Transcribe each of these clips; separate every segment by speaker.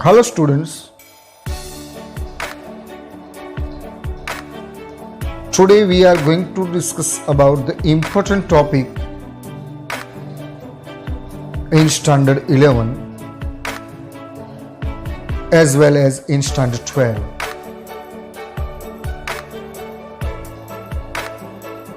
Speaker 1: Hello students, today we are going to discuss about the important topic in standard 11 as well as in standard 12.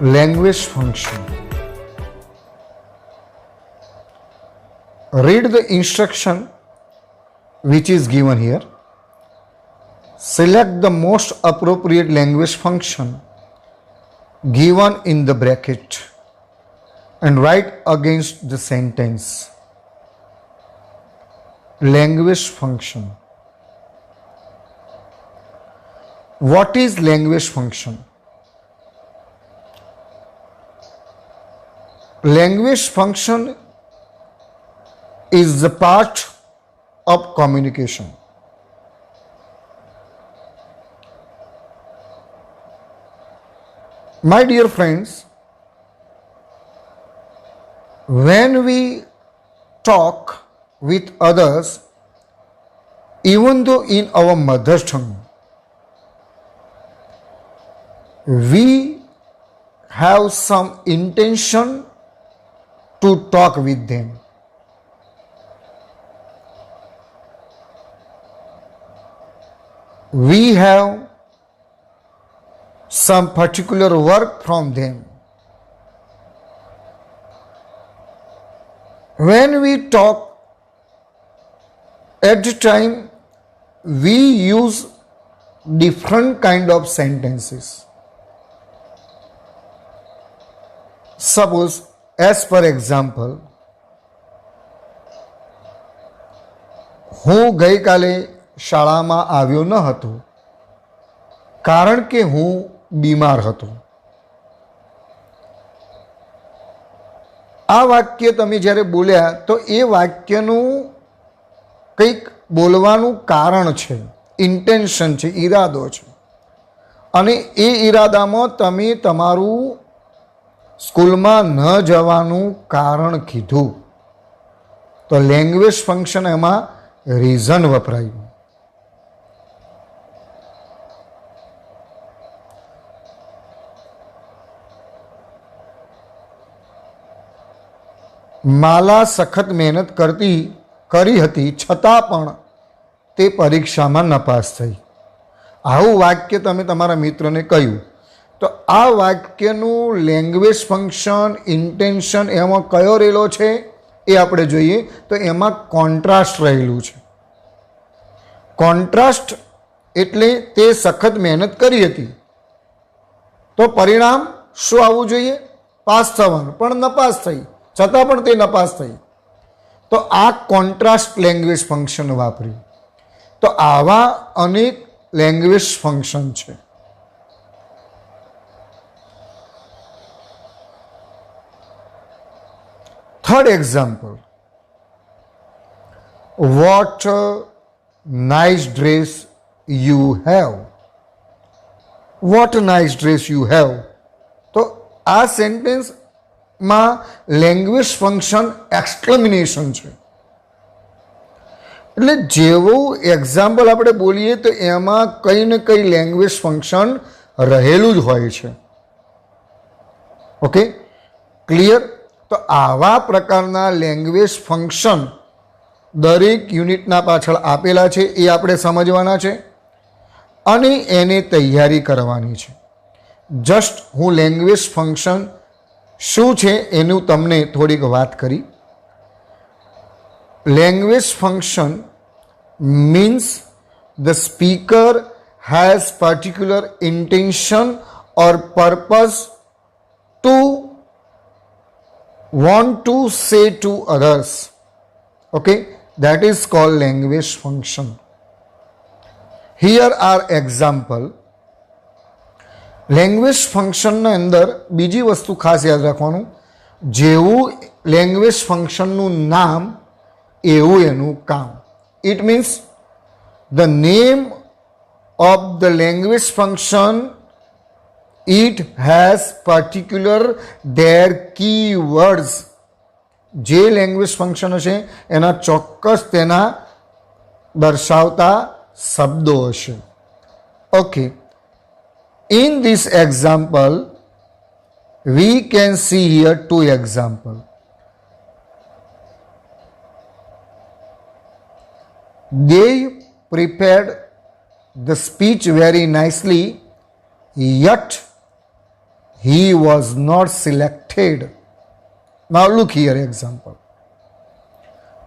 Speaker 1: Language function. Read the instruction which is given here. Select the most appropriate language function given in the bracket and write against the sentence. Language function. What is language function? Language function is the part of communication. My dear friends, when we talk with others, even though in our mother tongue, we have some intention to talk with them. We have some particular work from them. When we talk, at the time we use different kind of sentences. Suppose, as per example, હું ગઈકાલે શાળામાં આવ્યો ન હતો કારણ કે હું બીમાર હતો. આ વાક્ય તમે જ્યારે બોલ્યા તો એ વાક્યનું કંઈક બોલવાનું કારણ છે, ઇન્ટેન્શન છે, ઈરાદો છે, અને એ ઈરાદામાં તમે તમારું સ્કૂલમાં ન જવાનું કારણ કીધું. તો લેંગ્વેજ ફંક્શન એમાં રીઝન વપરાયું. માલા સખત મહેનત કરી હતી છતાં પણ તે પરીક્ષામાં નપાસ થઈ. આવું વાક્ય તમે તમારા મિત્રને કહ્યું તો આ વાક્યનું લેંગ્વેજ ફંક્શન, ઇન્ટેન્શન એમાં કયો રહેલો છે એ આપણે જોઈએ તો એમાં કોન્ટ્રાસ્ટ રહેલું છે. કોન્ટ્રાસ્ટ એટલે તે સખત મહેનત કરી હતી તો પરિણામ શું આવવું જોઈએ? પાસ થવાનું, પણ નપાસ થઈ, છતાં પણ તે નપાસ થઈ. તો આ કોન્ટ્રાસ્ટ લેંગ્વેજ ફંક્શન વાપર્યું. તો આવા અનેક લેંગ્વેજ ફંક્શન છે. Third example, what nice dress you have. What nice dress you have. તો આ સેન્ટેન્સ માં લેંગ્વેજ ફંક્શન એક્સક્લેમિનેશન છે. એટલે જેવું એક્ઝામ્પલ આપણે બોલીએ તો એમાં કંઈ ને કંઈ લેંગ્વેજ ફંક્શન રહેલું જ હોય છે. Okay, clear? તો આવા પ્રકારના લેંગ્વેજ ફંક્શન દરેક યુનિટના પાછળ આપેલા છે, એ આપણે સમજવાના છે અને એને તૈયારી કરવાની છે. જસ્ટ હું લેંગ્વેજ ફંક્શન શું છે એનું તમને થોડીક વાત કરી. Language function means the speaker has particular intention or purpose to want to say to others. Okay, that is called language function. Here are example. Language ફંક્શનના અંદર બીજી વસ્તુ ખાસ યાદ રાખવાનું, જેવું લેંગ્વેજ ફંક્શનનું નામ એવું એનું કામ. It means the name of the language function, it has particular their keywords. જે લેંગ્વેજ ફંક્શન હશે એના ચોક્કસ તેના દર્શાવતા શબ્દો હશે. Okay, in this example we can see here two example. They prepared the speech very nicely, yet he was not selected. Now look here example.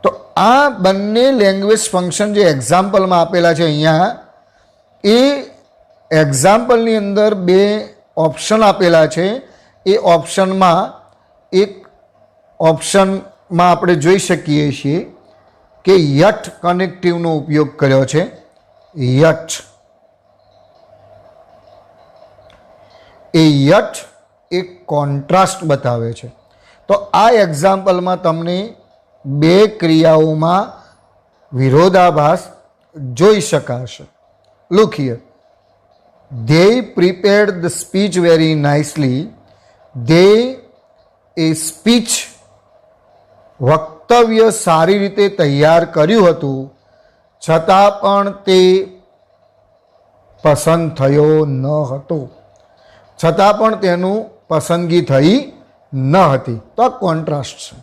Speaker 1: તો આ બંને લેંગ્વેજ ફંક્શન જે એક્ઝામ્પલમાં આપેલા છે અહીંયા, એ એક્ઝામ્પલની અંદર બે ઓપ્શન આપેલા છે. એ ઓપ્શનમાં એક ઓપ્શનમાં આપણે જોઈ શકીએ છીએ કે યટ કનેક્ટિવનો ઉપયોગ કર્યો છે. યટ, એ યટ એક કોન્ટ્રાસ્ટ બતાવે છે. તો આ એક્ઝામ્પલમાં તમને બે ક્રિયાઓમાં વિરોધાભાસ જોઈ શકાશે. Look here, they prepared the speech very nicely. they A speech વક્તવ્ય સારી રીતે તૈયાર કર્યું હતું, છતાં પણ તે પસંદ થયો ન હતો. છતાં પણ તેનું પસંદગી થઈ ન હતી. તો આ કોન્ટ્રાસ્ટ છે.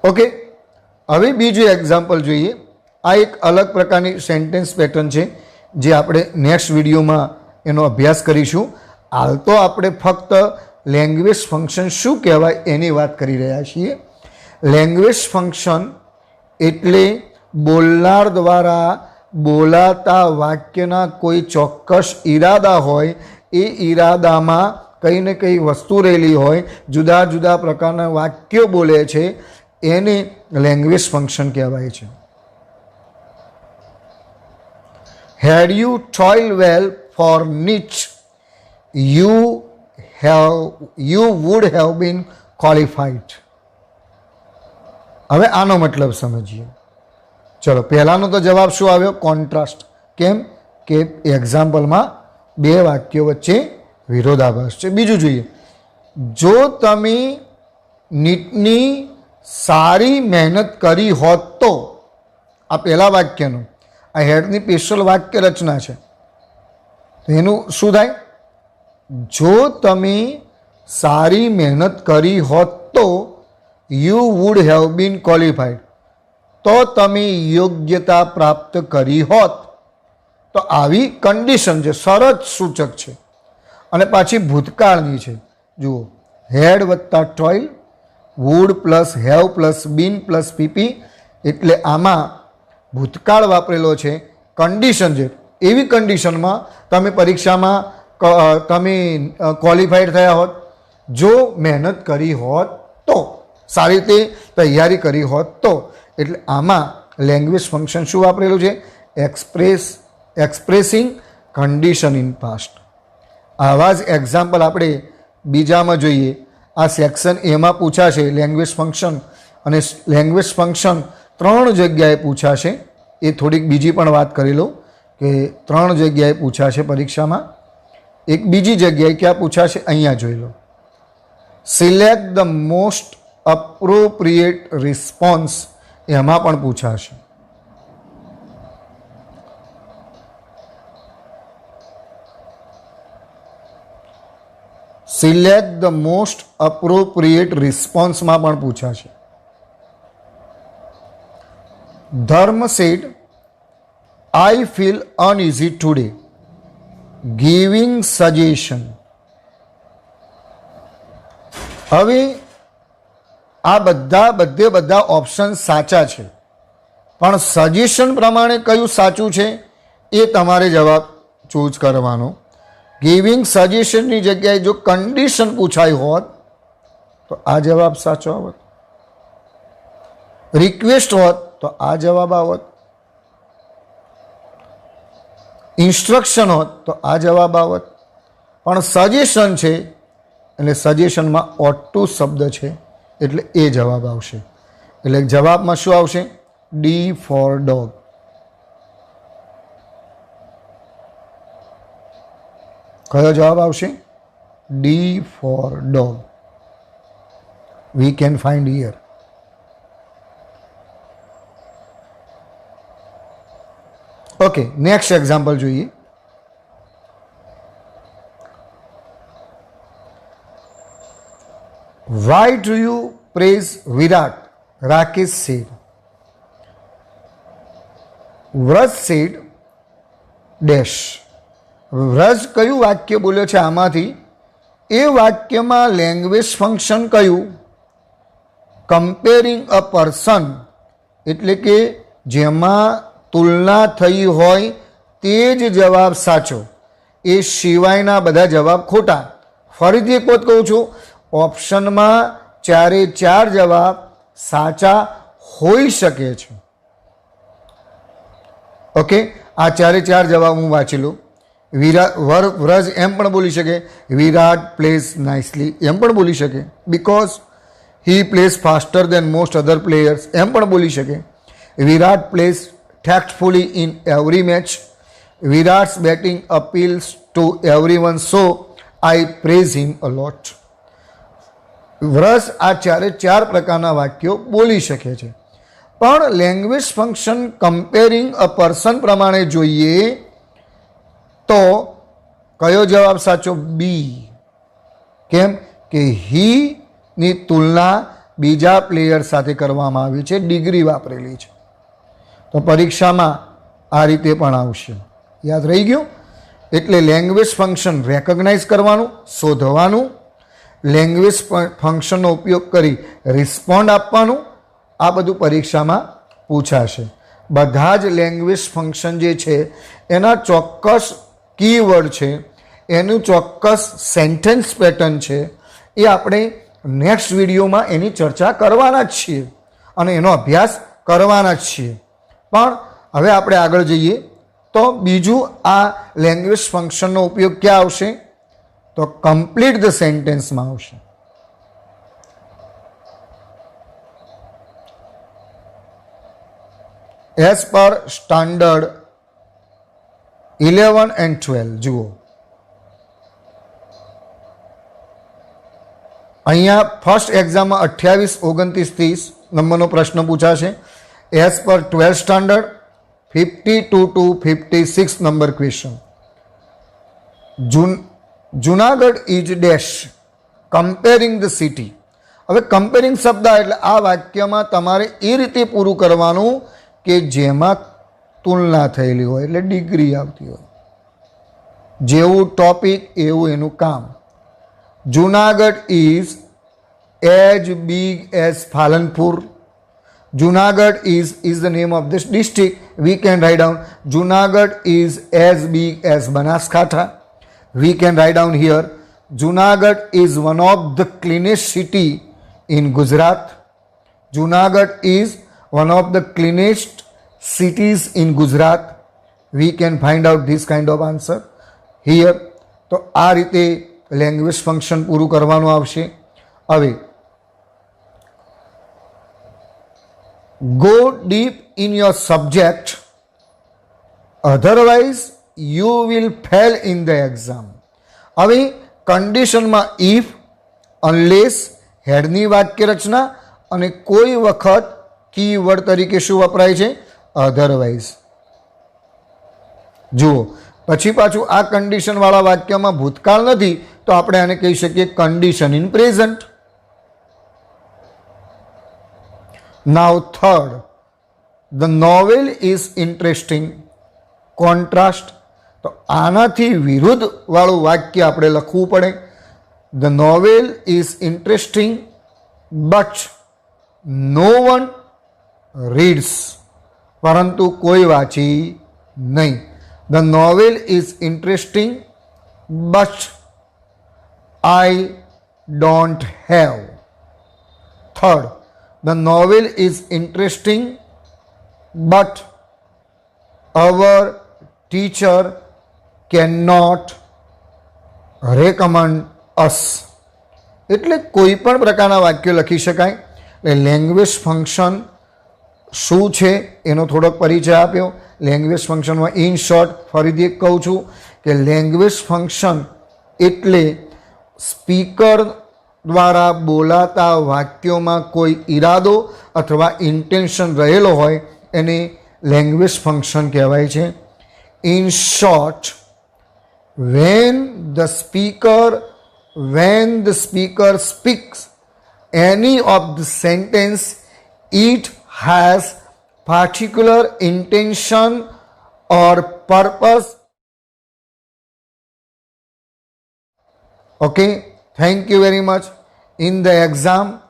Speaker 1: ઓકે, હવે બીજું એક્ઝામ્પલ જોઈએ. આ એક અલગ પ્રકારની સેન્ટેન્સ પેટર્ન છે જે આપણે નેક્સ્ટ વિડીયોમાં એનો અભ્યાસ કરીશું. હાલ તો આપણે ફક્ત લેંગ્વેજ ફંક્શન શું કહેવાય એની વાત કરી રહ્યા છીએ. લેંગ્વેજ ફંક્શન એટલે બોલનાર દ્વારા બોલાતા વાક્યના કોઈ ચોક્કસ ઈરાદા હોય, એ ઈરાદામાં કંઈ ને કંઈ વસ્તુ રહેલી હોય, જુદા જુદા પ્રકારના વાક્યો બોલે છે, એને લેંગ્વેજ ફંક્શન કહેવાય છે. Had you toiled well for niche, you would have been qualified. હવે આનો મતલબ સમજીએ. ચલો, પહેલાનો તો જવાબ શું આવ્યો? કોન્ટ્રાસ્ટ. કેમ કે એક્ઝામ્પલમાં બે વાક્યો વચ્ચે વિરોધાભાસ છે. બીજું જોઈએ, જો તમે નીટની સારી મહેનત કરી હોત તો, આ પહેલા વાક્યનું, આ હેડની સ્પેશિયલ વાક્ય રચના છે. તો એનું શું થાય? જો તમે સારી મહેનત કરી હોત તો you would have been qualified, તો તમે યોગ્યતા પ્રાપ્ત કરી હોત. તો આવી કન્ડિશન છે, શરત સૂચક છે અને પાછી ભૂતકાળની છે. જુઓ, હેડ વત્તા ટોઇલ, would plus have plus been plus PP, એટલે આમાં ભૂતકાળ વાપરેલો છે. કન્ડિશન છે, એવી કન્ડિશનમાં તમે પરીક્ષામાં તમે ક્વોલિફાઈડ થયા હોત, જો મહેનત કરી હોત તો, સારી રીતે તૈયારી કરી હોત તો. એટલે આમાં લેંગ્વેજ ફંક્શન શું વાપરેલું છે? Expressing condition in past. આવા જ એક્ઝામ્પલ આપણે બીજામાં જોઈએ. આ સેક્શન એમાં પૂછાશે લેંગ્વેજ ફંક્શન, અને લેંગ્વેજ ફંક્શન 3 જગ્યાએ પૂછાશે. એ થોડીક બીજી પણ વાત કરી લો કે 3 જગ્યાએ પૂછાશે પરીક્ષામાં. એક બીજી જગ્યાએ ક્યાં પૂછાશે? અહીંયા જોઈ લો. Select the most appropriate response, એમાં પણ પૂછાશે. સિલેક્ટ ધ મોસ્ટ અપ્રોપ્રિએટ રિસ્પોન્સમાં પણ પૂછાશે. Dharma said, I feel uneasy today, giving suggestion. હવે આ બધા ઓપ્શન સાચા છે, પણ સજેશન પ્રમાણે કયું સાચું છે એ તમારે જવાબ ચૂઝ કરવાનો. ગિવિંગ સજેશનની જગ્યાએ જો કન્ડિશન પૂછાઈ હોત તો આ જવાબ સાચો આવત. રિક્વેસ્ટ હોત તો આ જવાબ આવત. ઇન્સ્ટ્રક્શન હોત તો આ જવાબ આવત. પણ સજેશન છે એટલે સજેશનમાં ઓટ ટુ શબ્દ છે એટલે એ જવાબ આવશે. એટલે જવાબમાં શું આવશે? D four dog. કયો જવાબ આવશે? D four dog. We can find here. Okay, next example જોઈએ. Why do you praise Virat? Rakesh said. Vraj said dash. Vraj કયું વાક્ય બોલ્યો છે આમાંથી? એ વાક્યમાં લેંગ્વેજ ફંક્શન કયું? કમ્પેરિંગ અ પર્સન, એટલે કે જેમાં તુલના થઈ હોય તે જ જવાબ સાચો, એ સિવાયના બધા જવાબ ખોટા. ફરીથી એક વખત કહું છું, ઓપ્શનમાં 4 જવાબ સાચા હોઈ શકે છે. ઓકે, આ 4 જવાબ હું વાંચી લઉં. વ્રજ એમ પણ બોલી શકે, વિરાટ પ્લેઝ નાઇસલી એમ પણ બોલી શકે, because he plays faster than most other players એમ પણ બોલી શકે. Virat plays tactfully in every match. Virat's batting appeals to everyone, so I praise him a lot. Vraj આ 4 પ્રકારના વાક્યો બોલી શકે છે. પણ language function comparing a person પ્રમાણે જોઈએ તો કયો જવાબ સાચો? બી. કેમ કે હી ની તુલના બીજા પ્લેયર સાથે કરવામાં આવી છે, ડિગ્રી વાપરેલી છે. તો પરીક્ષામાં આ રીતે પણ આવશે. યાદ રહી ગયું? એટલે લેંગ્વેજ ફંક્શન રેકગ્નાઇઝ કરવાનું, શોધવાનું, લેંગ્વેજ ફંક્શનનો ઉપયોગ કરી રિસ્પોન્ડ આપવાનું, આ બધું પરીક્ષામાં પૂછાશે. બધા જ લેંગ્વેજ ફંક્શન જે છે એના ચોક્કસ કીવર્ડ છે, એનું ચોક્કસ સેન્ટેન્સ પેટર્ન છે, એ આપણે નેક્સ્ટ વિડીયોમાં એની ચર્ચા કરવાના જ છીએ અને એનો અભ્યાસ કરવાના જ છીએ. પણ હવે આપણે આગળ જઈએ તો બીજું આ લેંગ્વેજ ફંક્શનનો ઉપયોગ ક્યાં આવશે? તો કમ્પ્લીટ ધ સેન્ટેન્સમાં આવશે. એઝ પર સ્ટાન્ડર્ડ 11 and 12 જુઓ. અહીંયા ફર્સ્ટ એક્ઝામમાં 28, 29, 30 નંબરનો પ્રશ્ન પૂછાશે. As per 12 standard 52 to 56 number question. Junagadh is dash comparing the city. હવે કમ્પેરિંગ શબ્દ એટલે આ વાક્યમાં તમારે એ રીતે પૂરું કરવાનું કે જેમાં તુલના થયેલી હોય, એટલે ડિગ્રી આવતી હોય. જેવું ટોપિક એવું એનું કામ. Junagadh is as big as Palanpur. Junagadh is the name of this district. We can write down Junagadh is as big as Banaskantha. We can write down here Junagadh is one of the cleanest city in Gujarat. Junagadh is one of the cleanest cities in Gujarat. We can find out this kind of answer here. તો આ રીતે language function પૂરું કરવાનું આવશે. હવે go deep in your subject, otherwise you will fail in the exam. હવે કન્ડિશનમાં if, unless, હેડની વાક્ય રચના અને કોઈ વખત કીવર્ડ તરીકે શું વપરાય છે? અધરવાઇઝ. જુઓ, પછી પાછું આ કન્ડિશનવાળા વાક્યમાં ભૂતકાળ નથી તો આપણે આને કહી શકીએ condition in present. Now third, the novel is interesting. Contrast. તો આનાથી વિરુદ્ધ વાળું વાક્ય આપણે લખવું પડે. The novel is interesting but no one reads. પરંતુ કોઈ વાંચી નહીં. The novel is interesting but I don't have. Third, the novel is interesting but our teacher cannot recommend us. એટલે કોઈ પણ પ્રકારના વાક્યો લખી શકાય. એટલે લેંગ્વેજ ફંક્શન શું છે એનો થોડોક પરિચય આપ્યો. લેંગ્વેજ ફંક્શનમાં ઇન શોર્ટ ફરીથી એક કહું છું કે લેંગ્વેજ ફંક્શન એટલે સ્પીકર દ્વારા બોલાતા વાક્યોમાં કોઈ ઈરાદો અથવા ઇન્ટેન્શન રહેલો હોય એને લેંગ્વેજ ફંક્શન કહેવાય છે. In short, when the speaker speaks any of the sentence, it has particular intention or purpose. Okay, thank you very much. In the exam,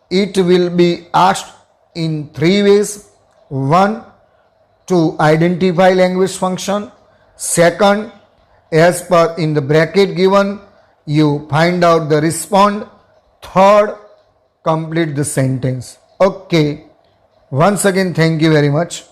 Speaker 1: it will be asked in 3 ways. One, to identify language function. Second, as per in the bracket given, you find out the respond. Third, complete the sentence. Okay, once again, thank you very much.